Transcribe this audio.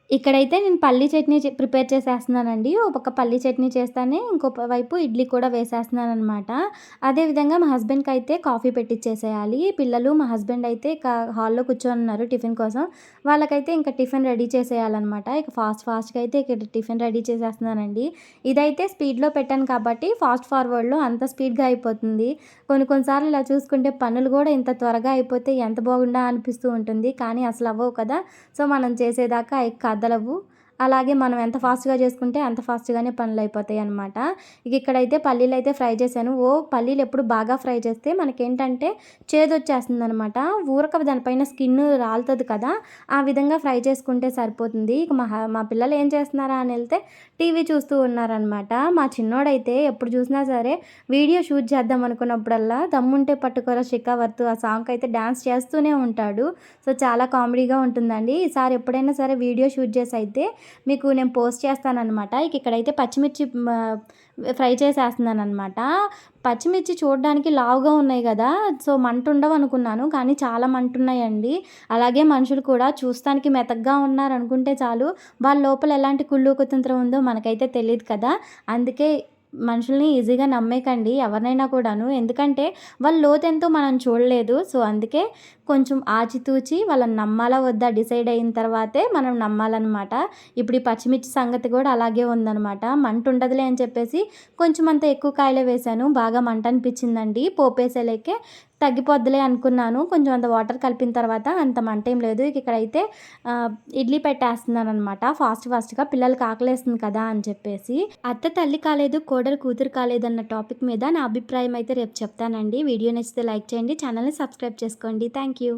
ఇక్కడైతే నేను పల్లీ చట్నీ ప్రిపేర్ చేసేస్తున్నానండి. ఓ పక్క పల్లీ చట్నీ చేస్తానే, ఇంకో వైపు ఇడ్లీ కూడా వేసేస్తున్నాననమాట. అదేవిధంగా మా హస్బెండ్‌కైతే కాఫీ పెట్టిచ్చేసేయాలి. పిల్లలు, మా హస్బెండ్ అయితే ఇక హాల్‌లో కూర్చొనున్నారు టిఫిన్ కోసం. వాళ్ళకైతే ఇంక టిఫిన్ రెడీ చేసేయాలనమాట. ఇక ఫాస్ట్‌గా అయితే ఇక్కడ టిఫిన్ రెడీ చేసేస్తున్నానండి. ఇదైతే స్పీడ్‌లో పెట్టాను కాబట్టి ఫాస్ట్ ఫార్వర్డ్‌లో అంత స్పీడ్‌గా అయిపోతుంది. కొన్ని సార్లు ఇలా చూసుకుంటే పనులు గూడా ఇంత త్వరగా అయిపోతే ఎంత బాగుండా అనిపిస్తూ ఉంటుంది. కానీ అసలు అవ్వవు కదా! సో, మనం చేసేదాకా అయి కదలవు. అలాగే మనం ఎంత ఫాస్ట్‌గా చేసుకుంటే అంత ఫాస్ట్‌గానే పనులయిపోతాయనమాట. ఇక ఇక్కడైతే పల్లీలైతే ఫ్రై చేశాను. పల్లీలెప్పుడు బాగా ఫ్రై చేస్తే మనకేంటంటే చేదొచ్చేస్తుందనమాట. ఊరక దానిపైన స్కిన్ రాలుతది కదా! ఆ విధంగా ఫ్రై చేసుకుంటే సరిపోతుంది. ఇక మా పిల్లలు ఏం చేస్తున్నారా అని ఎళ్తే టీవీ చూస్తూ ఉన్నారనమాట. మా చిన్నోడైతే ఎప్పుడు చూసినా సరే వీడియో షూట్ చేద్దాం అనుకున్నప్పుడల్లా 'దమ్ముంటే పట్టుకోరా షికావర్తు' ఆ సాంగ్‌కయితే డాన్స్ చేస్తూనే ఉంటాడు. సో, చాలా కామెడీగా ఉంటుందండి. ఈసారి ఎప్పుడైనా సరే వీడియో షూట్ చేసైతే మీకు నేను పోస్ట్ చేస్తాననమాట. ఇక ఇక్కడైతే పచ్చిమిర్చి ఫ్రై చేసేస్తున్నాననమాట. పచ్చిమిర్చి చూడడానికి లావుగా ఉన్నాయి గదా! సో, మంటుండవనుకున్నాను. కానీ చాలా మంటున్నాయండి. అలాగే మనుషులు కూడా చూస్తానికి మెతకగా ఉన్నారనుకుంటే చాలు, వాళ్ళ లోపల ఎలాంటి కుళ్ళు కుతంత్రం ఉందో మనకైతే తెలీదు కదా! అందుకే మనుషుల్ని ఈజీగా నమ్మేకండి ఎవరినైనా కూడాను. ఎందుకంటే వాళ్ళ లోతెంతో మనం చూడలేదు. సో, అందుకే కొంచెం ఆచితూచి వాళ్ళని నమ్మాలా వద్దా డిసైడ్ అయిన తర్వాతే మనం నమ్మాలనమాట. ఇప్పుడు ఈ పచ్చిమిర్చి సంగతి కూడా అలాగే ఉందనమాట. మంటుండదులే అని చెప్పేసి కొంచెం అంత ఎక్కువ కాయలే వేశాను. బాగా మంటనిపిచ్చిందండి. పోపేసేలేకే తగ్గిపోద్దిలే అనుకున్నాను. కొంచెం అంత వాటర్ కలిపిన తర్వాత అంత మంటేం లేదు. ఇక ఇక్కడైతే ఇడ్లీ పెట్టేస్తున్నాననమాట. ఫాస్ట్‌గా పిల్లలకి ఆకలేస్తుంది కదా అని చెప్పేసి. అత్త తల్లి కాలేదు, కోడలు కూతురు కాలేదన్న టాపిక్ మీద నా అభిప్రాయం అయితే రేపు చెప్తానండి. వీడియో నచ్చితే లైక్ చేయండి. ఛానల్‌ని సబ్స్క్రైబ్ చేసుకోండి. Thank you.